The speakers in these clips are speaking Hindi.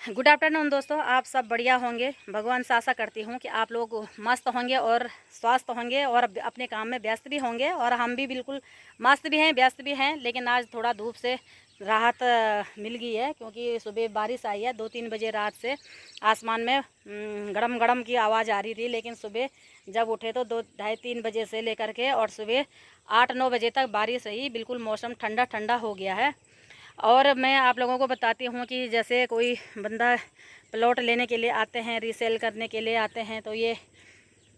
गुड आफ्टरनून दोस्तों, आप सब बढ़िया होंगे। भगवान से आशा करती हूँ कि आप लोग मस्त होंगे और स्वस्थ होंगे और अपने काम में व्यस्त भी होंगे। और हम भी बिल्कुल मस्त भी हैं, व्यस्त भी हैं। लेकिन आज थोड़ा धूप से राहत मिल गई है, क्योंकि सुबह बारिश आई है। 2-3 बजे रात से आसमान में गड़म गड़म की आवाज़ आ रही थी। लेकिन सुबह जब उठे तो 2-2:30-3 बजे से लेकर के और सुबह 8-9 बजे तक बारिश रही। बिल्कुल मौसम ठंडा ठंडा हो गया है। और मैं आप लोगों को बताती हूँ कि जैसे कोई बंदा प्लॉट लेने के लिए आते हैं, रीसेल करने के लिए आते हैं, तो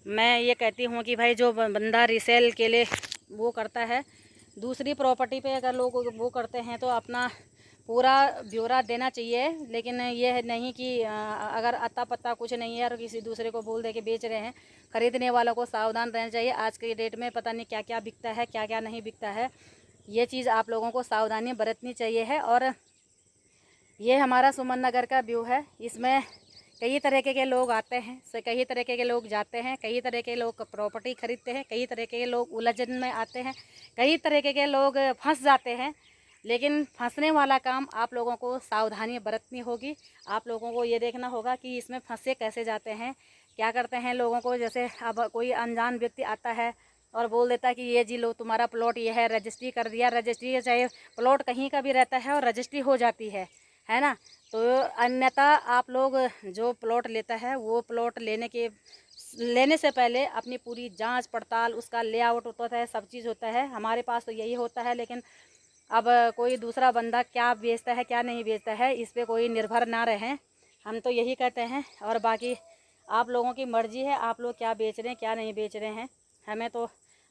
मैं ये कहती हूँ कि भाई जो बंदा रीसेल के लिए वो करता है, दूसरी प्रॉपर्टी पे अगर लोग वो करते हैं तो अपना पूरा ब्यौरा देना चाहिए। लेकिन ये नहीं कि अगर अता पता कुछ नहीं है और किसी दूसरे को बोल दे के बेच रहे हैं। ख़रीदने वालों को सावधान रहना चाहिए। आज के डेट में पता नहीं क्या क्या बिकता है, क्या क्या नहीं बिकता है। ये चीज़ आप लोगों को सावधानी बरतनी चाहिए है। और ये हमारा सुमन नगर का व्यू है। इसमें कई तरीके के लोग आते हैं, कई तरीके के लोग जाते हैं, कई तरह के लोग प्रॉपर्टी खरीदते हैं, कई तरह के लोग उलझन में आते हैं, कई तरीके के लोग फंस जाते हैं। लेकिन फंसने वाला काम आप लोगों को सावधानी बरतनी होगी। आप लोगों को ये देखना होगा कि इसमें फंसे कैसे जाते हैं, क्या करते हैं लोगों को। जैसे अब कोई अनजान व्यक्ति आता है और बोल देता है कि ये जी लो तुम्हारा प्लॉट ये है, रजिस्ट्री कर दिया। रजिस्ट्री चाहे प्लॉट कहीं का भी रहता है और रजिस्ट्री हो जाती है ना। तो अन्यथा आप लोग जो प्लॉट लेता है वो प्लॉट लेने से पहले अपनी पूरी जांच पड़ताल, उसका लेआउट होता है, सब चीज़ होता है। हमारे पास तो यही होता है। लेकिन अब कोई दूसरा बंदा क्या बेचता है क्या नहीं बेचता है, इस पर कोई निर्भर ना रहें। हम तो यही कहते हैं। और बाकी आप लोगों की मर्ज़ी है, आप लोग क्या बेच रहे हैं क्या नहीं बेच रहे हैं। हमें तो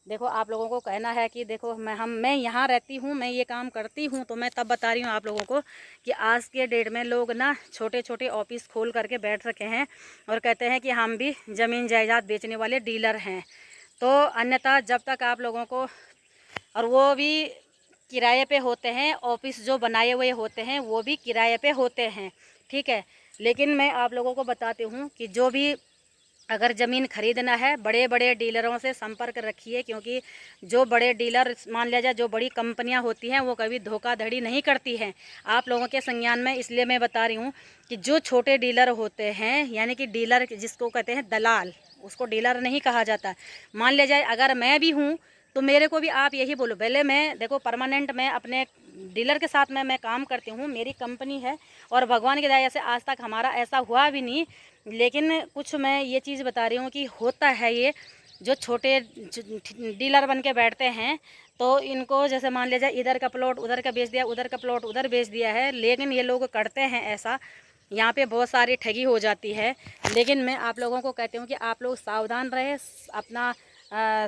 देखो आप लोगों को कहना है कि देखो मैं यहाँ रहती हूँ, मैं ये काम करती हूँ, तो मैं तब बता रही हूँ आप लोगों को कि आज के डेट में लोग ना छोटे छोटे ऑफिस खोल करके बैठ रखे हैं और कहते हैं कि हम भी ज़मीन जायदाद बेचने वाले डीलर हैं। तो अन्यथा जब तक आप लोगों को, और वो भी किराए पे होते हैं, ऑफिस जो बनाए हुए होते हैं वो भी किराए पे होते हैं, ठीक है। लेकिन मैं आप लोगों को बताती हूँ कि जो भी अगर ज़मीन खरीदना है, बड़े बड़े डीलरों से संपर्क रखिए। क्योंकि जो बड़े डीलर, मान लिया जाए जो बड़ी कंपनियां होती हैं, वो कभी धोखाधड़ी नहीं करती हैं। आप लोगों के संज्ञान में इसलिए मैं बता रही हूँ कि जो छोटे डीलर होते हैं, यानी कि डीलर जिसको कहते हैं दलाल, उसको डीलर नहीं कहा जाता। मान लिया जाए अगर मैं भी हूँ तो मेरे को भी आप यही बोलो। पहले मैं देखो परमानेंट मैं अपने डीलर के साथ में मैं काम करती हूँ, मेरी कंपनी है और भगवान की दया से आज तक हमारा ऐसा हुआ भी नहीं। लेकिन कुछ मैं ये चीज़ बता रही हूँ कि होता है ये, जो छोटे डीलर बन के बैठते हैं, तो इनको जैसे मान लिया जाए इधर का प्लॉट उधर का बेच दिया, उधर का प्लॉट उधर बेच दिया है। लेकिन ये लोग करते हैं ऐसा, यहाँ पे बहुत सारी ठगी हो जाती है। लेकिन मैं आप लोगों को कहती हूँ कि आप लोग सावधान रहे, अपना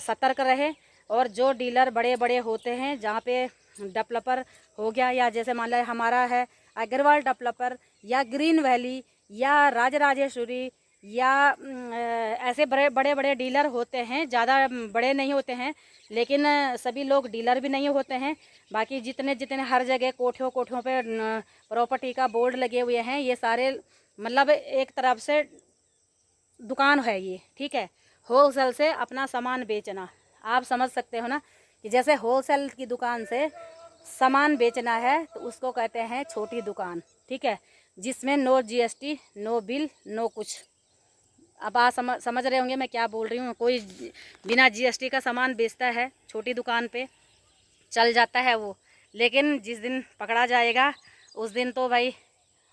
सतर्क रहे। और जो डीलर बड़े बड़े होते हैं, जहाँ पे डेवलपर हो गया, या जैसे मान लिया हमारा है अग्रवाल डेवलपर या ग्रीन वैली या राजराजेश्वरी या ऐसे बड़े बड़े बड़े डीलर होते हैं। ज़्यादा बड़े नहीं होते हैं, लेकिन सभी लोग डीलर भी नहीं होते हैं। बाकी जितने जितने हर जगह कोठियों कोठियों पे प्रॉपर्टी का बोर्ड लगे हुए हैं, ये सारे मतलब एक तरफ से दुकान है ये, ठीक है। होलसेल से अपना सामान बेचना, आप समझ सकते हो ना, कि जैसे होलसेल की दुकान से सामान बेचना है तो उसको कहते हैं छोटी दुकान, ठीक है। जिसमें no GST, no bill, no कुछ। अब आप समझ रहे होंगे मैं क्या बोल रही हूँ। कोई बिना जीएसटी का सामान बेचता है छोटी दुकान पे, चल जाता है वो। लेकिन जिस दिन पकड़ा जाएगा उस दिन तो भाई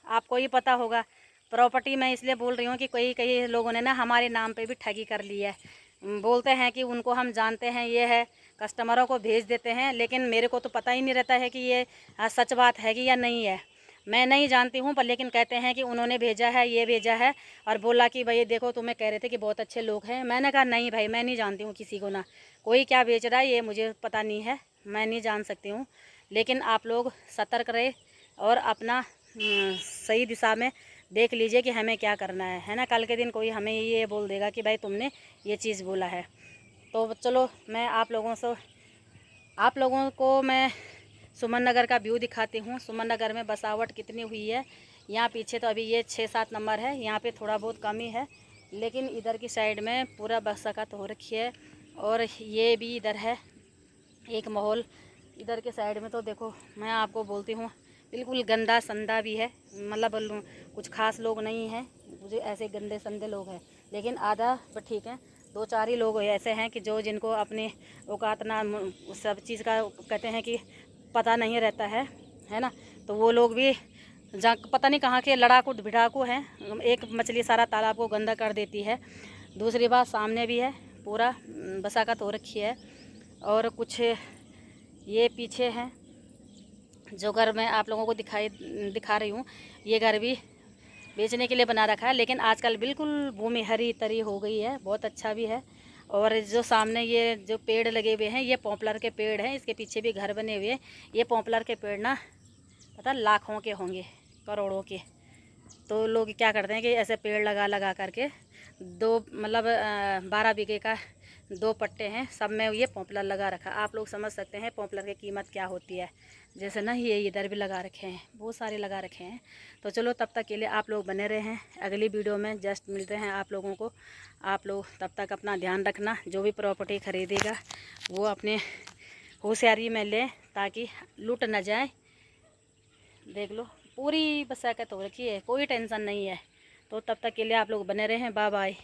आपको ही पता होगा। प्रॉपर्टी मैं इसलिए बोल रही हूँ कि कई लोगों ने ना हमारे नाम पे भी ठगी कर ली है। बोलते हैं कि उनको हम जानते हैं, ये है, कस्टमरों को भेज देते हैं। लेकिन मेरे को तो पता ही नहीं रहता है कि ये सच बात है कि या नहीं है। मैं नहीं जानती हूँ, पर लेकिन कहते हैं कि उन्होंने भेजा है, ये भेजा है, और बोला कि भाई देखो तुम्हें कह रहे थे कि बहुत अच्छे लोग हैं। मैंने कहा नहीं भाई, मैं नहीं जानती हूँ किसी को, ना कोई क्या बेच रहा है ये मुझे पता नहीं है, मैं नहीं जान सकती हूँ। लेकिन आप लोग सतर्क रहे और अपना सही दिशा में देख लीजिए कि हमें क्या करना है ना। कल के दिन कोई हमें ये बोल देगा कि भाई तुमने ये चीज़ बोला है। तो चलो मैं आप लोगों को मैं सुमन नगर का व्यू दिखाती हूँ। सुमन नगर में बसावट कितनी हुई है। यहाँ पीछे तो अभी ये 6-7 नंबर है, यहाँ पे थोड़ा बहुत कमी है। लेकिन इधर की साइड में पूरा बरसात हो रखी है। और ये भी इधर है एक माहौल। इधर के साइड में तो देखो मैं आपको बोलती हूँ बिल्कुल गंदा संदा भी है, मतलब कुछ खास लोग नहीं हैं, मुझे ऐसे गंदे संदे लोग हैं, लेकिन आधा पर ठीक है, 2-4 ही लोग ऐसे हैं कि जो जिनको अपने औकात ना सब चीज़ का कहते हैं कि पता नहीं रहता है ना। तो वो लोग भी जहाँ पता नहीं कहाँ के लड़ाकू भिड़ाकू हैं, एक मछली सारा तालाब को गंदा कर देती है। दूसरी बात सामने भी है, पूरा बसाकत हो रखी है। और कुछ ये पीछे हैं जो घर मैं आप लोगों को दिखा रही हूँ, ये घर भी बेचने के लिए बना रखा है, लेकिन आजकल बिल्कुल भूमि हरी तरी हो गई है, बहुत अच्छा भी है। और जो सामने ये जो पेड़ लगे हुए हैं, ये पॉपुलर के पेड़ हैं, इसके पीछे भी घर बने हुए हैं। ये पॉपुलर के पेड़ ना पता लाखों के होंगे, करोड़ों के। तो लोग क्या करते हैं कि ऐसे पेड़ लगा लगा करके 12 बीघे का 2 पट्टे हैं, सब में ये पॉपुलर लगा रखा। आप लोग समझ सकते हैं पॉपुलर की कीमत क्या होती है। जैसे ना ये इधर भी लगा रखे हैं, बहुत सारे लगा रखे हैं। तो चलो तब तक के लिए आप लोग बने रहे हैं, अगली वीडियो में जस्ट मिलते हैं आप लोगों को। आप लोग तब तक अपना ध्यान रखना, जो भी प्रॉपर्टी ख़रीदेगा वो अपने होशियारी में लें ताकि लूट न जाए। देख लो पूरी बसाकत हो रखी है, कोई टेंशन नहीं है। तो तब तक के लिए आप लोग बने रहें, बाय बाय।